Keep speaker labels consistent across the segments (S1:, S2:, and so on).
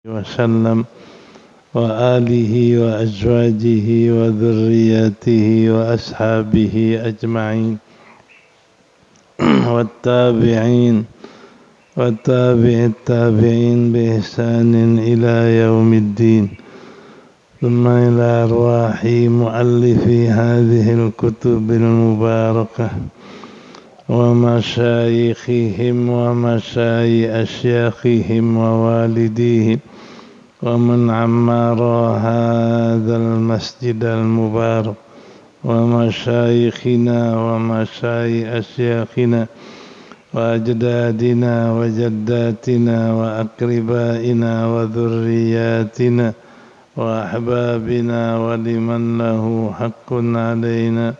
S1: وسلم وآله وأزواجه وذرياته وأصحابه أجمعين والتابعين وتابع التابعين بإحسان إلى يوم الدين ثم إلى أرواح مؤلفي هذه الكتب المباركة ومشايخهم ومشايخ أشياخهم ووالديهم ومن عمر هذا المسجد المبارك ومشايخنا ومشايخ أشياخنا وأجدادنا وجداتنا وأقربائنا وذرياتنا وأحبابنا ولمن له حق علينا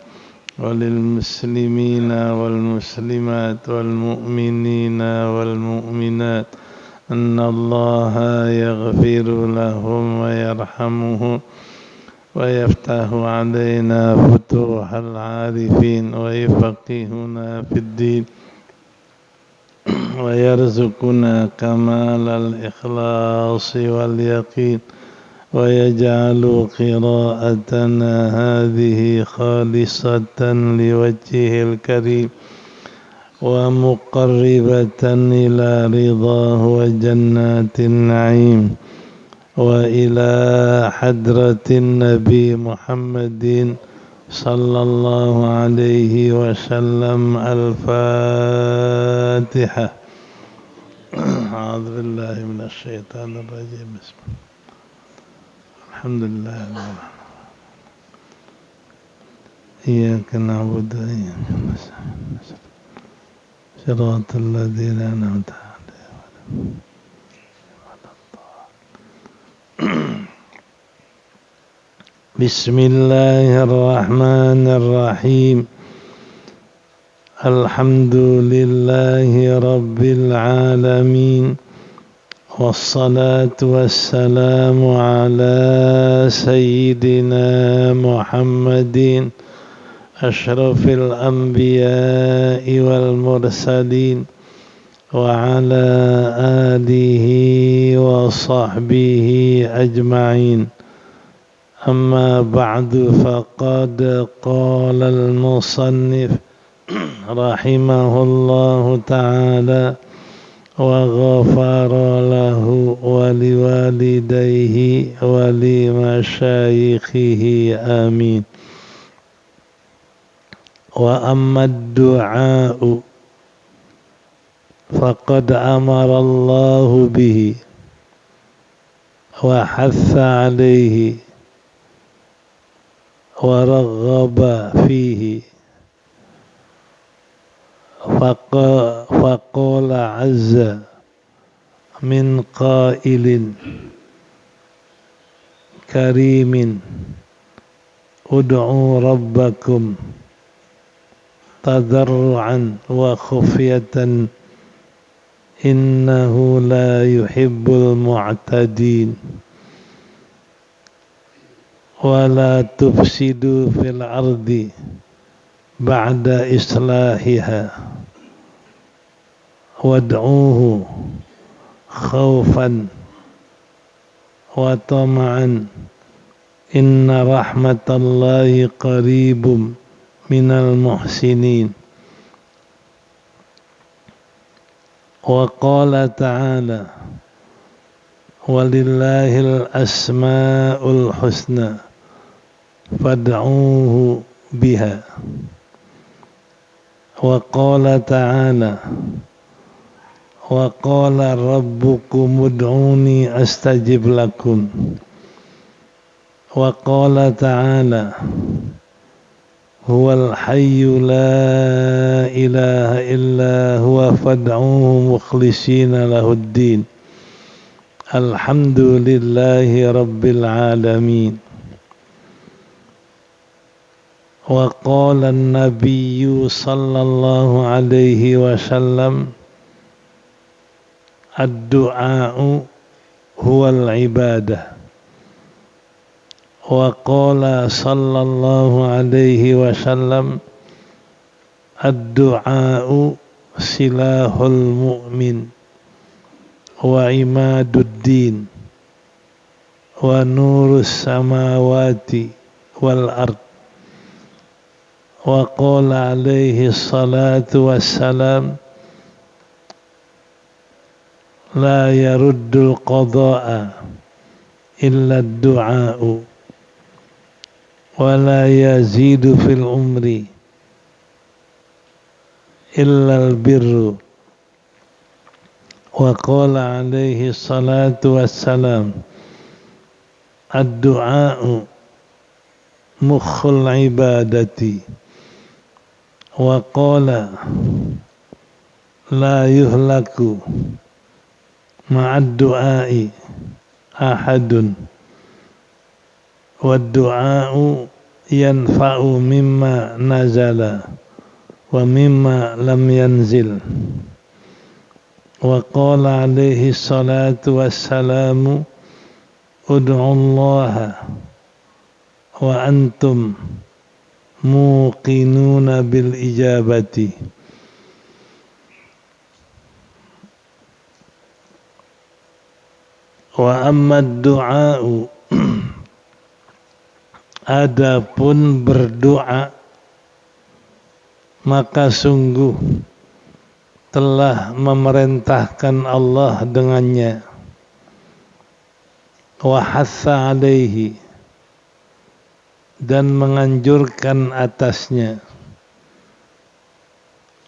S1: وللمسلمين والمسلمات والمؤمنين والمؤمنات أن الله يغفر لهم ويرحمهم ويفتح علينا فتوح العارفين ويفقهنا في الدين ويرزقنا كمال الإخلاص واليقين ويجعل قراءتنا هذه خالصة لوجهه الكريم ومقربة إلى رضاه وجنات النعيم وإلى حضرة النبي محمد صلى الله عليه وسلم. الفاتحة. أعوذ بالله من الشيطان الرجيم. بسم الله. الحمد لله إياك نعبد وإياك نستعين صراط الذين أنعمت عليهم. بسم الله الرحمن الرحيم. الحمد لله رب العالمين والصلاة والسلام على سيدنا محمد أشرف الأنبياء والمرسلين وعلى آله وصحبه أجمعين. أما بعد، فقد قال المصنف رحمه الله تعالى وغفر له ولوالديه ولمشايخه آمين. وأما الدعاء فقد أمر الله به وحث عليه ورغب فيه، فقال عز من قائل كريم ادعوا ربكم تضرعا وخفية إنه لا يحب المعتدين ولا تفسدوا في الأرض بعد إصلاحها وادعوه خوفا وطمعا إن رحمة الله قريب من المحسنين. وقال تعالى ولله الأسماء الحسنى فادعوه بها. وقال تعالى وقال ربكم ادعوني أستجب لكم. وقال تعالى هو الحي لا إله إلا هو فادعوه مخلصين له الدين الحمد لله رب العالمين. وقال النبي صلى الله عليه وسلم الدعاء هو العبادة. وقال صلى الله عليه وسلم الدعاء سلاح المؤمن وعماد الدين wa nurus samawati wal ard. Wa qala alaihi salatu wassalam, la yaruddul qada'a illa ad-du'a'u wa la yazidu fil umri illa al-birru. Wa qala alaihi salatu wassalam, ad-du'a'u mukhul ibadati. Wa qala la yuhlaku ma'ad du'ai ahadun wa du'a'u yanfa'u mimma nazala wa mimma lam yanzil. Wa qala alaihi salatu wassalamu, ud'u Allah wa antum muqinuna bil ijabati. Wa amma du'a'u, adapun berdoa, maka sungguh telah memerintahkan Allah dengannya. Wa hatha alaihi, dan menganjurkan atasnya.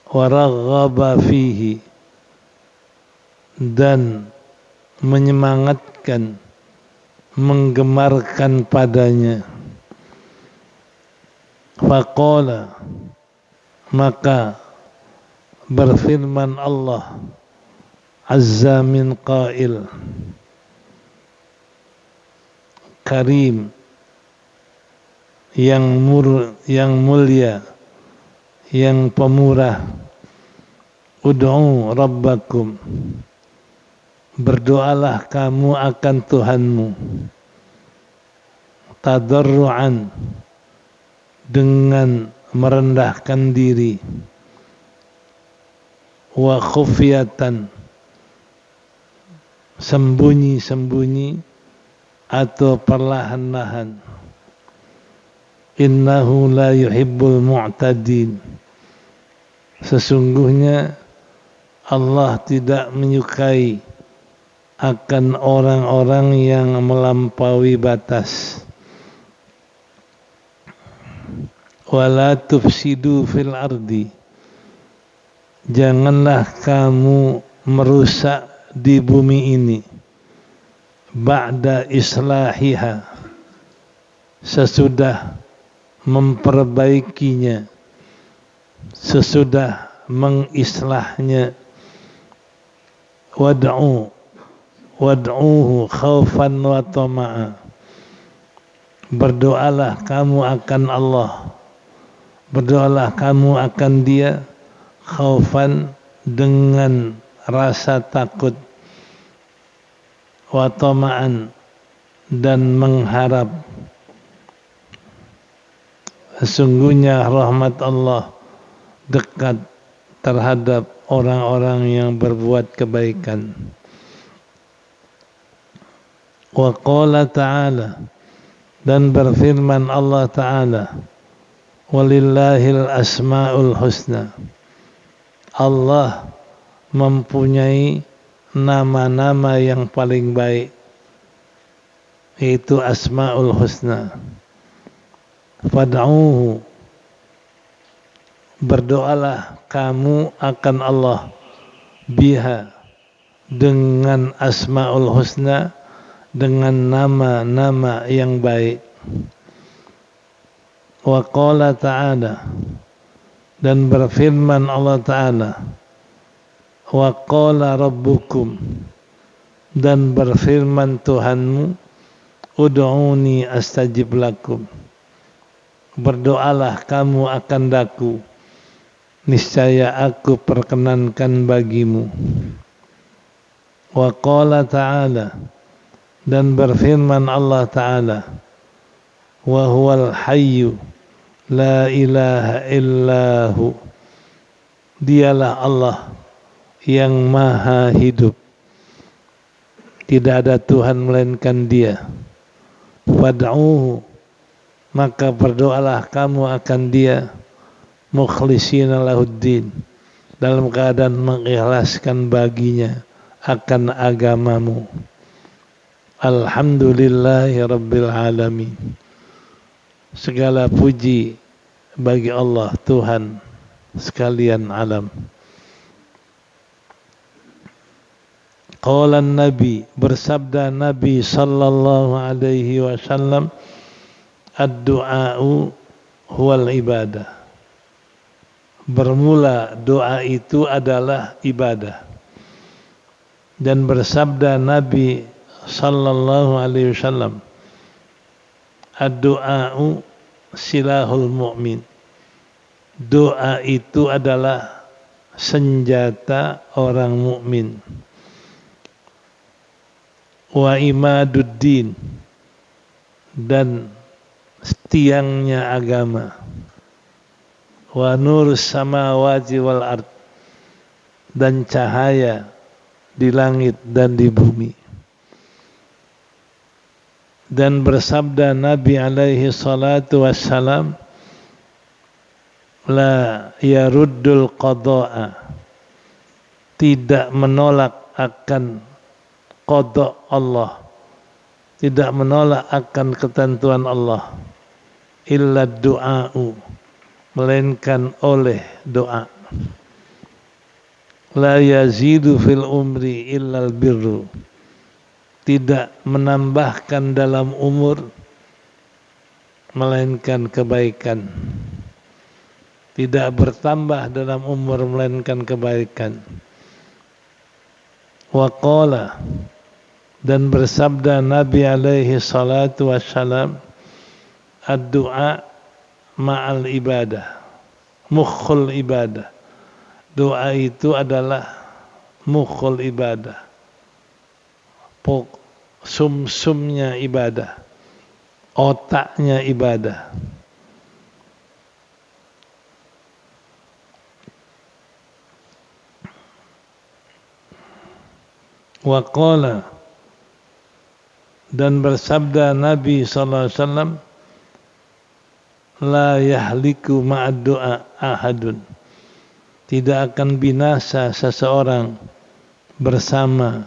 S1: Wa raghaba fihi, dan menyemangatkan, menggemarkan padanya. Faqala, maka berfirman Allah azza min qail, karim, yang mulia, yang pemurah. Ud'u rabbakum, berdoalah kamu akan Tuhanmu, tadarruan, dengan merendahkan diri, wa khufyatan, sembunyi-sembunyi atau perlahan-lahan. Innahu la yuhibbul mu'tadin, sesungguhnya Allah tidak menyukai akan orang-orang yang melampaui batas. Wala tufsidu fil ardi, janganlah kamu merusak di bumi ini, ba'da islahiha, sesudah memperbaikinya, sesudah mengislahnya. Wad'uhu khaufan wa tama'a, berdoalah kamu akan Allah, berdoalah kamu akan Dia, khaufan, dengan rasa takut, wa tama'an, dan mengharap. Sesungguhnya rahmat Allah dekat terhadap orang-orang yang berbuat kebaikan. Wa qala ta'ala, dan berfirman Allah Ta'ala, walillahil asma'ul husna, Allah mempunyai nama-nama yang paling baik, yaitu asma'ul husna. Fad'uhu, berdoalah kamu akan Allah, biha, dengan asma'ul husna, dengan nama-nama yang baik. Wa qala ta'ala, dan berfirman Allah Ta'ala, wa qala rabbukum, dan berfirman Tuhanmu, ud'uni astajib lakum, berdoalah kamu akan daku, niscaya aku perkenankan bagimu. Wa qala ta'ala, dan berfirman Allah Ta'ala, wa huwal hayyu la ilaha illahu, dialah Allah yang maha hidup, tidak ada Tuhan melainkan Dia. fad'uhu, maka berdoalah kamu akan dia, mukhlishina lahuddin, dalam keadaan mengikhlaskan baginya akan agamamu. Alhamdulillahi rabbil alamin, segala puji bagi Allah Tuhan sekalian alam. Qala Nabi, bersabda Nabi sallallahu alaihi wasallam, ad-du'a'u huwal ibadah. Bermula doa itu adalah ibadah. Dan bersabda Nabi sallallahu alaihi wasallam, ad-du'a'u silahul mu'min. Doa itu adalah senjata orang mukmin. Wa imaduddin, dan tiangnya agama. Wa nurus samawati wal ard, dan cahaya di langit dan di bumi. Dan bersabda Nabi alaihi salatu wassalam, la yaruddul qada'a, tidak menolak akan qada Allah, tidak menolak akan ketentuan Allah, illa du'a'u, melainkan oleh doa. La yazidu fil umri illal birru, tidak menambahkan dalam umur melainkan kebaikan, tidak bertambah dalam umur melainkan kebaikan. Wa qala, dan bersabda Nabi alaihi salatu wassalam, ad-du'a ma'al ibadah, mukhul ibadah. Doa itu adalah mukhul ibadah, sumsumnya ibadah, otaknya ibadah. Wa qala, dan bersabda Nabi sallallahu alaihi wasallam, la yahliku ma'ad du'a ahadun, tidak akan binasa seseorang bersama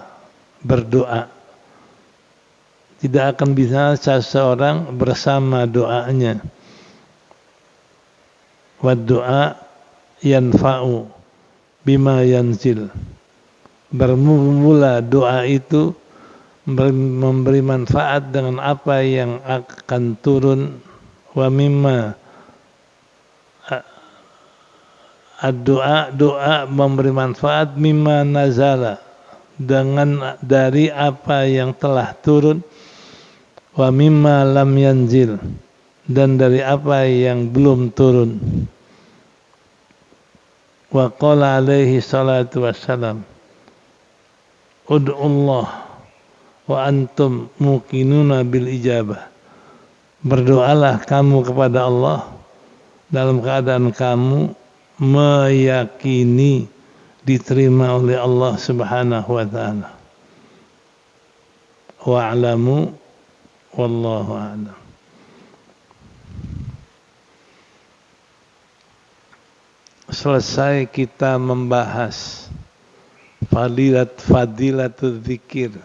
S1: berdoa, tidak akan binasa seseorang bersama doanya. Wa du'a yanfa'u bima yanzil, bermula doa itu memberi manfaat dengan apa yang akan turun. Wa mimma, ad-du'a, doa memberi manfaat, mimma nazala, dengan dari apa yang telah turun. Wa mimma lam yanzil, dan dari apa yang belum turun. Wa qala alaihi salatu wassalam, ud'ullah wa antum muqinuna bil ijabah, berdoalah kamu kepada Allah dalam keadaan kamu meyakini diterima oleh Allah Subhanahu wa taala. Wa'lamu wallahu a'lam. Selesai kita membahas fadilatul zikir,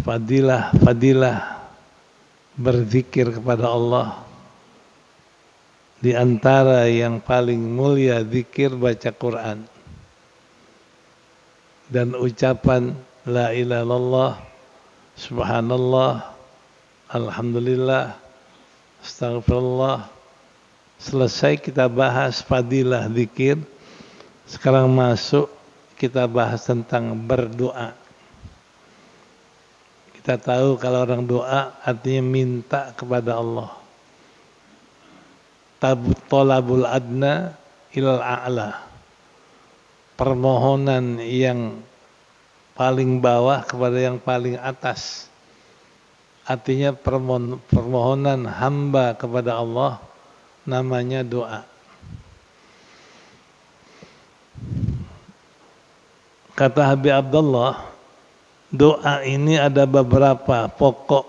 S1: fadilah berzikir kepada Allah. Di antara yang paling mulia zikir baca Quran dan ucapan la ilaha illallah, subhanallah, alhamdulillah, astagfirullah. Selesai kita bahas fadilah zikir. Sekarang masuk kita bahas tentang berdoa. Kita tahu kalau orang doa artinya minta kepada Allah. Tolabul adna ilal a'la, permohonan yang paling bawah kepada yang paling atas. Artinya permohonan hamba kepada Allah namanya doa. Kata Habib Abdullah, doa ini ada beberapa pokok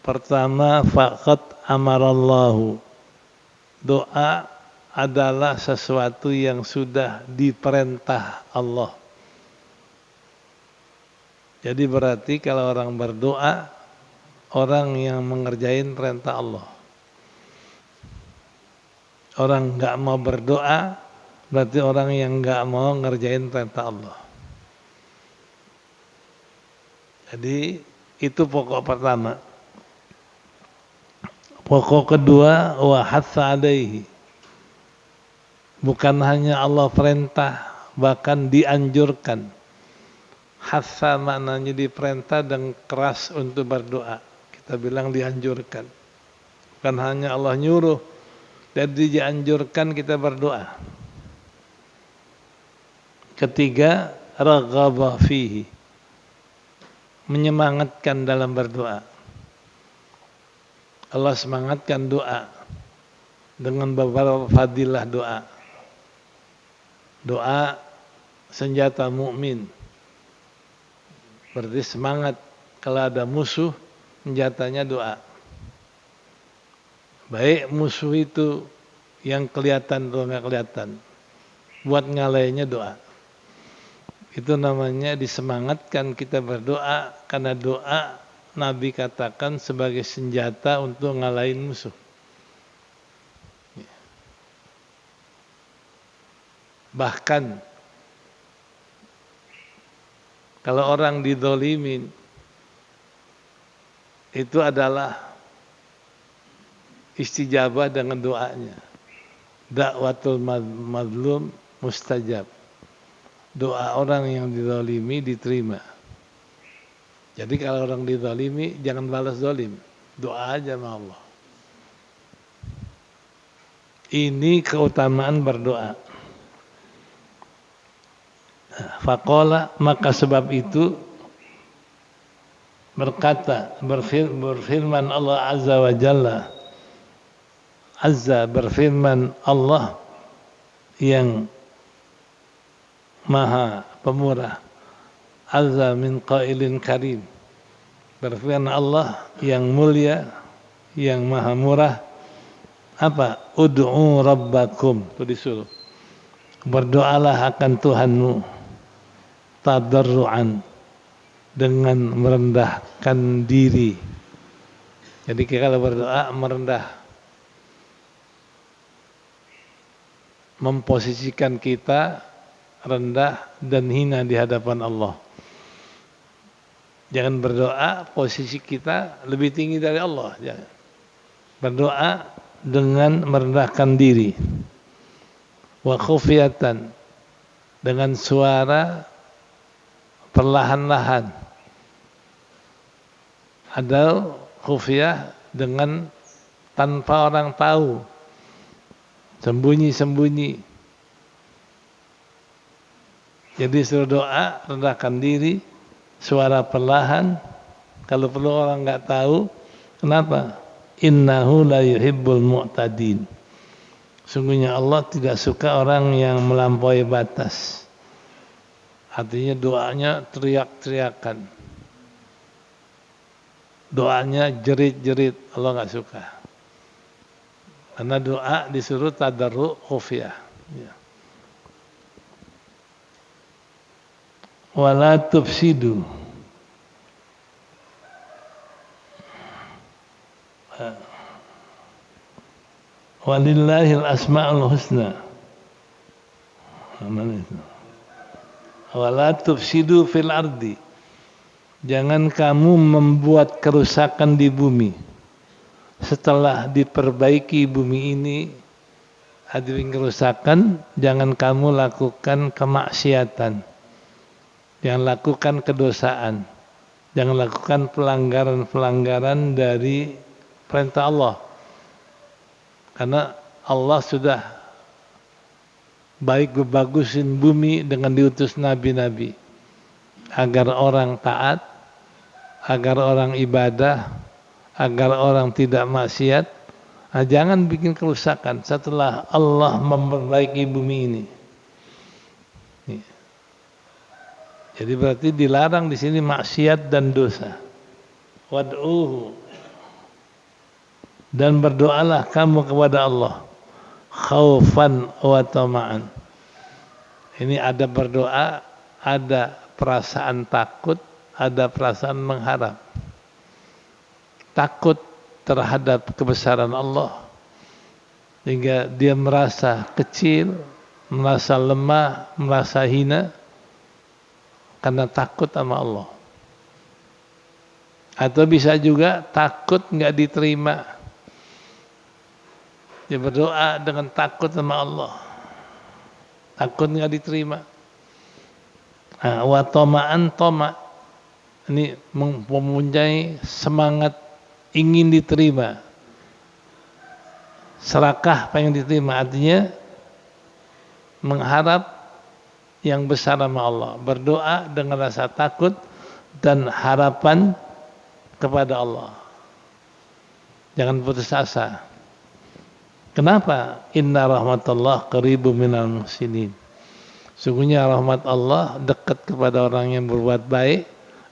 S1: Pertama, faqad amarallahu. Doa adalah sesuatu yang sudah diperintah Allah. Jadi berarti kalau orang berdoa, orang yang mengerjain perintah Allah. Orang nggak mau berdoa, berarti orang yang nggak mau ngerjain perintah Allah. Jadi itu pokok pertama. Pokok kedua, wa hatsa alaihi. Bukan hanya Allah perintah, bahkan dianjurkan. Hatsa maknanya diperintah dan keras untuk berdoa. Kita bilang dianjurkan. Bukan hanya Allah nyuruh, jadi dianjurkan kita berdoa. Ketiga, raghaba fihi. Menyemangatkan dalam berdoa. Allah semangatkan doa dengan beberapa fadilah doa. Doa senjata mukmin. Berarti semangat kalau ada musuh, senjatanya doa. Baik musuh itu yang kelihatan atau nggak kelihatan, buat ngalahinnya doa. Itu namanya disemangatkan kita berdoa, karena doa Nabi katakan sebagai senjata untuk ngalahin musuh. Bahkan kalau orang dizalimin, itu adalah istijabah dengan doanya. Da'watul mazlum mustajab. Doa orang yang dizalimi diterima. Jadi kalau orang dizalimi jangan balas zalim, doa aja sama Allah. Ini keutamaan berdoa. Faqala, maka sebab itu berkata, berfirman Allah Azza wa Jalla. Azza, berfirman Allah yang Maha Pemurah. Azza min qailin karim. Berfirman Allah yang mulia, yang Maha Murah. Apa? Ud'u rabbakum. Itu disuruh. Berdoalah akan Tuhanmu tadarruan, dengan merendahkan diri. Jadi kalau berdoa merendah, memposisikan kita rendah dan hina di hadapan Allah. Jangan berdoa posisi kita lebih tinggi dari Allah. Jangan. Berdoa dengan merendahkan diri. Wa khufiyatan, dengan suara perlahan-lahan. Ada khufiyah dengan tanpa orang tahu, sembunyi-sembunyi. Jadi suruh doa, rendahkan diri, suara perlahan. Kalau perlu orang nggak tahu, kenapa? Innahu la yuhibbul mu'tadin. Sungguhnya Allah tidak suka orang yang melampaui batas. Artinya doanya teriak-teriakan. Doanya jerit-jerit, Allah nggak suka. Karena doa disuruh tadarru' khufiyah. Ya. Wala tufsidu. Walillahil asma'ul husna. Wala tufsidu fil ardi. Jangan kamu membuat kerusakan di bumi. Setelah diperbaiki bumi ini, ada kerusakan, jangan kamu lakukan kemaksiatan. Jangan lakukan kedosaan. Jangan lakukan pelanggaran-pelanggaran dari perintah Allah. Karena Allah sudah baik bagusin bumi dengan diutus nabi-nabi. Agar orang taat, agar orang ibadah, agar orang tidak maksiat. Nah, jangan bikin kerusakan setelah Allah memperbaiki bumi ini. Jadi berarti dilarang di sini maksiat dan dosa. Wad'uhu, Dan berdoalah kamu kepada Allah khaufan wa tama'an. Ini ada berdoa, ada perasaan takut, ada perasaan mengharap. Takut terhadap kebesaran Allah sehingga dia merasa kecil, merasa lemah, merasa hina karena takut sama Allah. Atau bisa juga takut nggak diterima. Dia berdoa dengan takut sama Allah, takut nggak diterima. Wa tama'an, toma ini mempunyai semangat ingin diterima, serakah pengen diterima, artinya mengharap yang besar sama Allah, berdoa dengan rasa takut dan harapan kepada Allah. Jangan putus asa. Kenapa? Inna rahmatullah qaribun minal muhsinin. Sungguhnya rahmat Allah dekat kepada orang yang berbuat baik,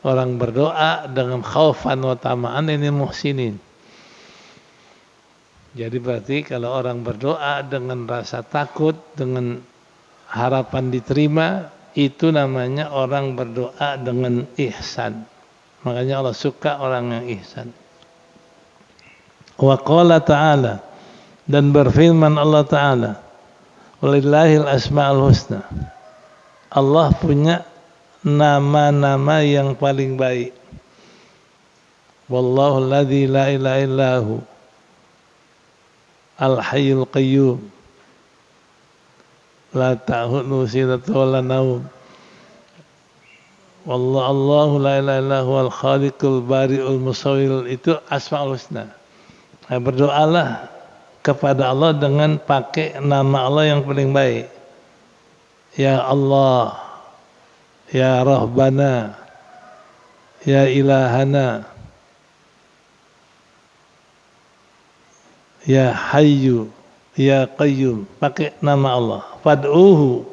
S1: orang berdoa dengan khaufan wa tama'an, ini muhsinin. Jadi berarti kalau orang berdoa dengan rasa takut, dengan harapan diterima, itu namanya orang berdoa dengan ihsan. Makanya Allah suka orang yang ihsan. Wa qala ta'ala, dan berfirman Allah Ta'ala, walillahil asma'ul husna. Allah punya nama-nama yang paling baik. Wallahu alladzi la ilaha illahu al-hayyul qayyum la ta'khudhuhu sinatun wa la nawm. Wallahu la ilaha illahu al-khaliqul bari'ul musawwir. Itu asma'ul husna. Nah, berdoalah kepada Allah dengan pakai nama Allah yang paling baik. Ya Allah, Ya Rabbana, Ya Ilahana, Ya Hayyu, Ya Qayyum. Pakai nama Allah. Fad'uhu,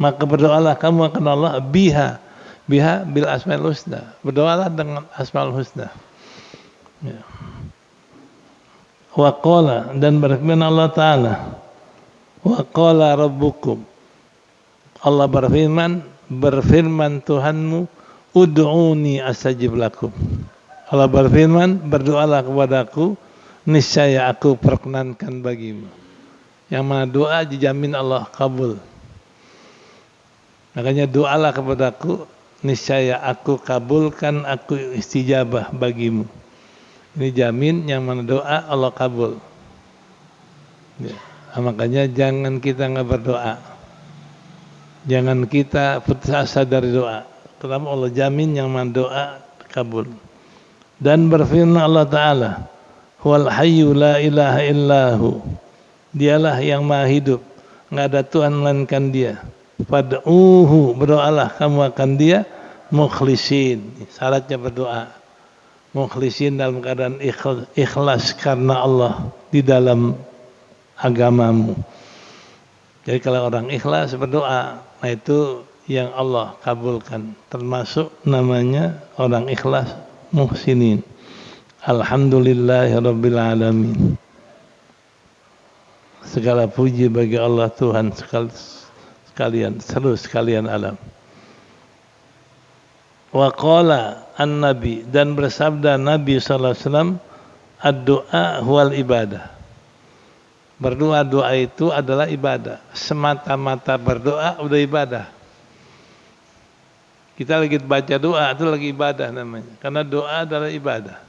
S1: maka berdoalah kamu akan Allah biha bil asmaul husna. Berdoalah dengan asmaul husna. Ya. Wa qala, dan berfirman Allah Ta'ala, wa qala rabbukum, Allah berfirman Tuhanmu, ud'uni astajib lakum. Allah berfirman, berdoalah kepadaku, niscaya aku perkenankan bagimu. Yang mana doa dijamin Allah kabul. Makanya doalah kepadaku, niscaya aku kabulkan, aku istijabah bagimu. Ini jamin yang mana doa Allah kabul. Ya. Makanya jangan kita nggak berdoa, jangan kita putus asa dari doa. Karena Allah jamin yang mana doa kabul. Dan berfirman Allah Ta'ala, huwal hayyu la ilaha illahu. Dialah yang maha hidup, nggak ada Tuhan melainkan Dia. Fad'uhu, berdoalah kamu akan Dia, mukhlisin. Syaratnya berdoa mukhlisin dalam keadaan ikhlas karena Allah di dalam agamamu. Jadi kalau orang ikhlas berdoa, nah itu yang Allah kabulkan. Termasuk namanya orang ikhlas muhsinin. Alhamdulillahirabbil alamin. Segala puji bagi Allah Tuhan sekalian, seluruh sekalian alam. Wa qala an-nabi, dan bersabda Nabi sallallahu alaihi wasallam, ad-du'a huwal ibadah. Berdoa, doa itu adalah ibadah. Semata-mata berdoa udah ibadah. Kita lagi baca doa itu lagi ibadah namanya. Karena doa adalah ibadah.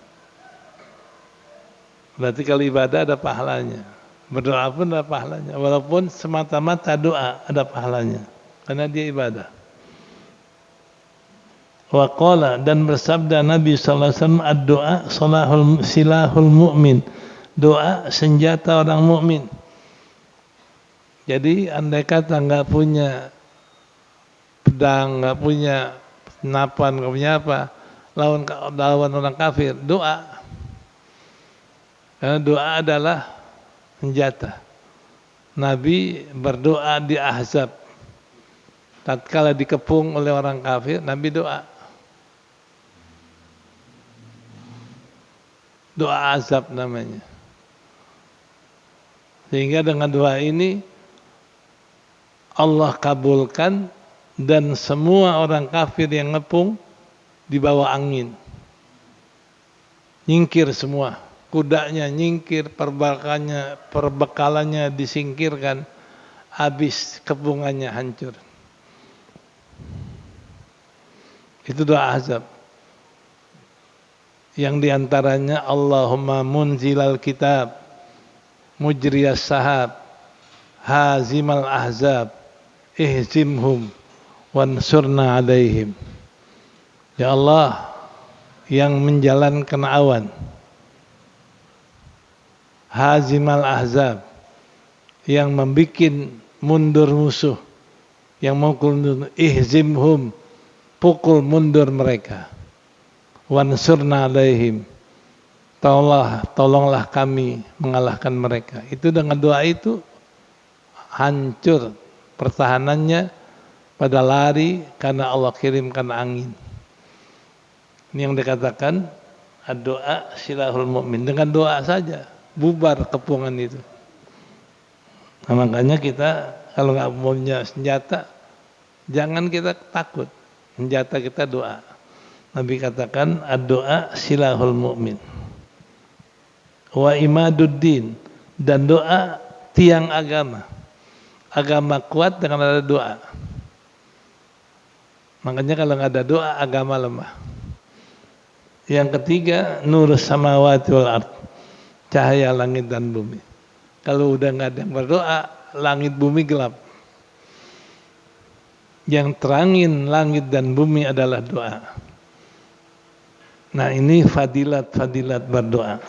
S1: Berarti kalau ibadah ada pahalanya. Berdoa pun ada pahalanya. Walaupun semata-mata doa ada pahalanya. Karena dia ibadah. Wa qala, dan bersabda Nabi sallallahu alaihi wasallam, ad-du'a silahul mu'min. Doa senjata orang mukmin. Jadi andai kata nggak punya pedang, nggak punya senapan, nggak punya apa, lawan orang kafir, doa. Karena doa adalah senjata. Nabi berdoa di Ahzab. Tatkala dikepung oleh orang kafir, Nabi doa. Doa azab namanya. Sehingga dengan doa ini Allah kabulkan dan semua orang kafir yang ngepung dibawa angin. Nyingkir semua. Kudanya nyingkir, perbekalannya disingkirkan, habis kepungannya hancur. Itu doa azab. Yang diantaranya Allahumma munzilal kitab, mujriyas sahab, hazimal ahzab, ihzimhum, wansurna alaihim. Ya Allah, yang menjalankan awan, hazimal ahzab, yang membikin mundur musuh, yang mukul mundur, ihzimhum, pukul mundur mereka, wansurna alaihim, tolonglah kami mengalahkan mereka. Itu dengan doa itu hancur pertahanannya, pada lari karena Allah kirimkan angin. Ini yang dikatakan doa silahul mu'min. Dengan doa saja bubar kepungan itu. Nah, makanya kita kalau nggak punya senjata, jangan kita takut. Senjata kita doa. Nabi katakan doa silahul mu'min. Wa imaduddin, dan doa tiang agama. Agama kuat dengan ada doa. Makanya kalau nggak ada doa, agama lemah. Yang ketiga, nur samawati wal ard, cahaya langit dan bumi. Kalau udah nggak ada yang berdoa, langit bumi gelap. Yang terangin langit dan bumi adalah doa. Nah, ini fadilat berdoa.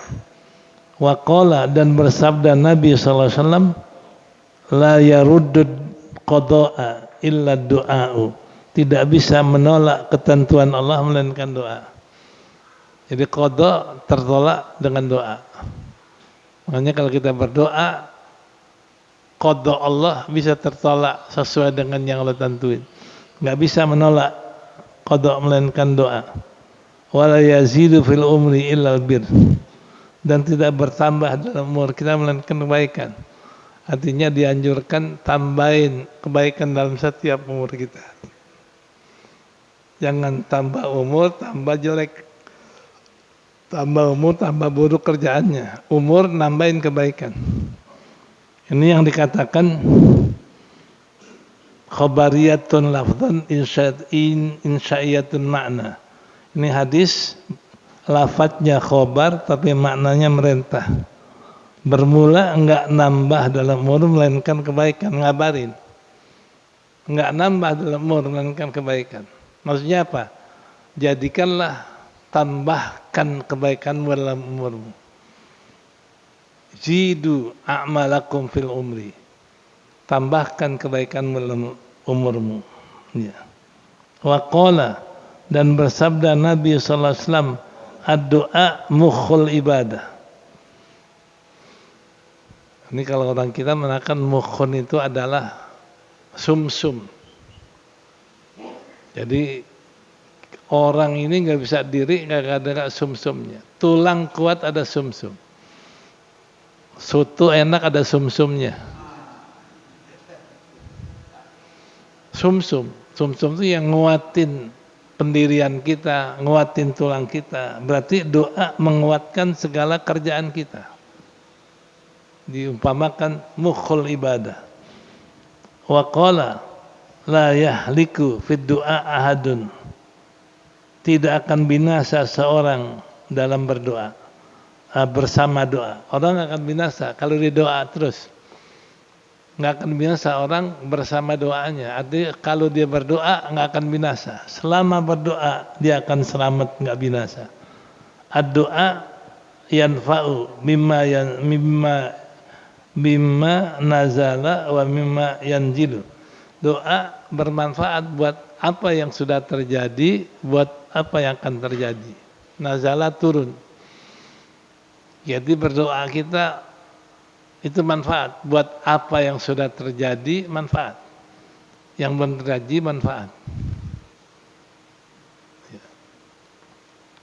S1: Wa qala, dan bersabda Nabi SAW, la yaruddud qada'a illa du'a'u. Tidak bisa menolak ketentuan Allah melainkan doa. Jadi qada tertolak dengan doa. Makanya kalau kita berdoa, qada Allah bisa tertolak sesuai dengan yang Allah tentuin. Nggak bisa menolak qada melainkan doa. Wala yazidu fil umri illal bir, dan tidak bertambah dalam umur kita melainkan kebaikan. Artinya dianjurkan tambahin kebaikan dalam setiap umur kita. Jangan tambah umur tambah jelek. Tambah umur, tambah buruk kerjaannya. Umur nambahin kebaikan. Ini yang dikatakan khabariyatun lafzan insya'iyatun makna. Ini hadis lafadznya khobar tapi maknanya merintah. Bermula enggak nambah dalam umur melainkan kebaikan, ngabarin. Enggak nambah dalam umur melainkan kebaikan. Maksudnya apa? Jadikanlah, tambahkan kebaikan dalam umurmu. Zidu a'malakum fil umri. Tambahkan kebaikan dalam umurmu. Ya. Wa qala, dan bersabda Nabi sallallahu alaihi wasallam, ad-du'a mukhul ibadah. Ini kalau orang kita menakan mukhun itu adalah sumsum. Jadi orang ini nggak bisa diri nggak ada sumsumnya. Tulang kuat ada sumsum. Soto enak ada sumsumnya. Sumsum itu yang nguatin pendirian kita, nguatin tulang kita. Berarti doa menguatkan segala kerjaan kita. Diumpamakan mukhul ibadah. Wa qala la yahliku fid du'a ahadun. Tidak akan binasa seorang dalam berdoa, bersama doa. Orang akan binasa kalau dia doa terus. Nggak akan binasa orang bersama doanya. Artinya kalau dia berdoa nggak akan binasa. Selama berdoa dia akan selamat, nggak binasa. Ad-doa yanfa'u mimma nazala wa mimma yanzilu. Doa bermanfaat buat apa yang sudah terjadi, buat apa yang akan terjadi. Nazala turun. Jadi berdoa kita itu manfaat. Buat apa yang sudah terjadi, manfaat. Yang belum terjadi, manfaat.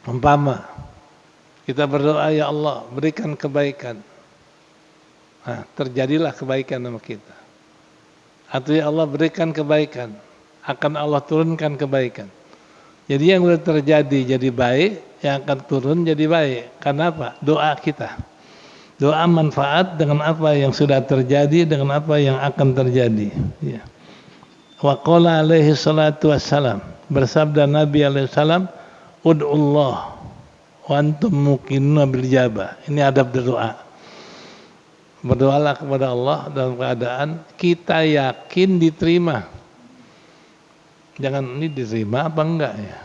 S1: Umpama Kita berdoa, ya Allah berikan kebaikan. Nah, terjadilah kebaikan sama kita. Atau ya Allah berikan kebaikan, akan Allah turunkan kebaikan. Jadi yang sudah terjadi jadi baik, yang akan turun jadi baik. Karena apa? Doa kita. Doa manfaat dengan apa yang sudah terjadi, dengan apa yang akan terjadi. Ya. Wa qala alaihi salatu wassalam, bersabda Nabi alaihi salam, ud'ullah wa antum muqinuna bil ijabah. Ini adab berdoa. Berdoalah kepada Allah dalam keadaan kita yakin diterima. Jangan ini diterima apa enggak ya?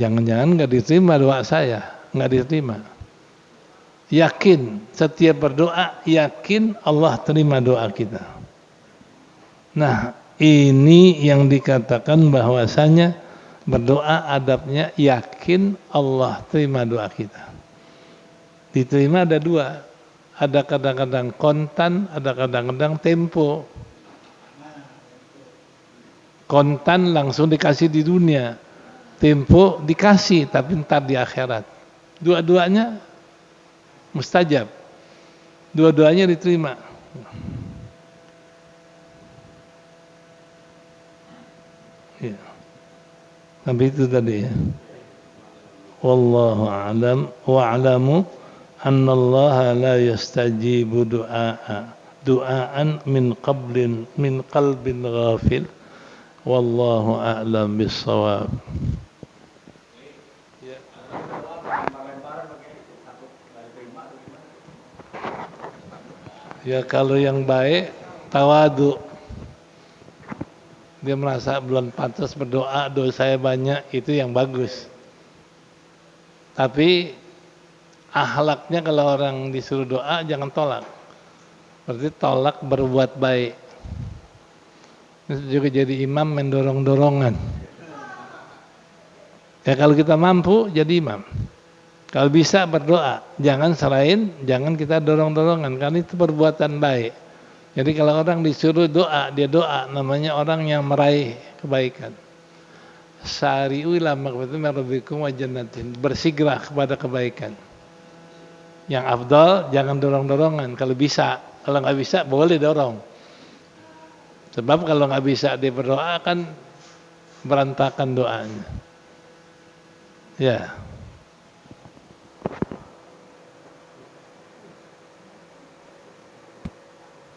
S1: Jangan-jangan enggak diterima doa saya, enggak diterima. Yakin, setiap berdoa yakin Allah terima doa kita. Nah, ini yang dikatakan bahwasanya berdoa adabnya yakin Allah terima doa kita. Diterima ada dua, ada kadang-kadang kontan, ada kadang-kadang tempo. Kontan langsung dikasih di dunia, tempo dikasih tapi ntar di akhirat. Dua-duanya mustajab, dua-duanya diterima. Ya. Sampai itu tadi ya. Wallahu a'lam wa'lamu annallaha la yastajibu du'aan min qalbin ghafil. Wallahu a'lam bis-shawab. Ya kalau yang baik tawadu. Dia merasa belum pantas berdoa, dosa saya banyak, itu yang bagus. Tapi akhlaknya kalau orang disuruh doa jangan tolak. Berarti tolak berbuat baik. Itu juga jadi imam mendorong-dorongan. Ya kalau kita mampu jadi imam. Kalau bisa berdoa, jangan selain, jangan kita dorong-dorongan, karena itu perbuatan baik. Jadi kalau orang disuruh doa, dia doa, namanya orang yang meraih kebaikan. Sari'u ila maghfiratin min rabbikum wa jannatin, bersegera kepada kebaikan. Yang afdal jangan dorong-dorongan, kalau bisa. Kalau nggak bisa boleh dorong. Sebab kalau nggak bisa dia berdoa kan berantakan doanya. Ya.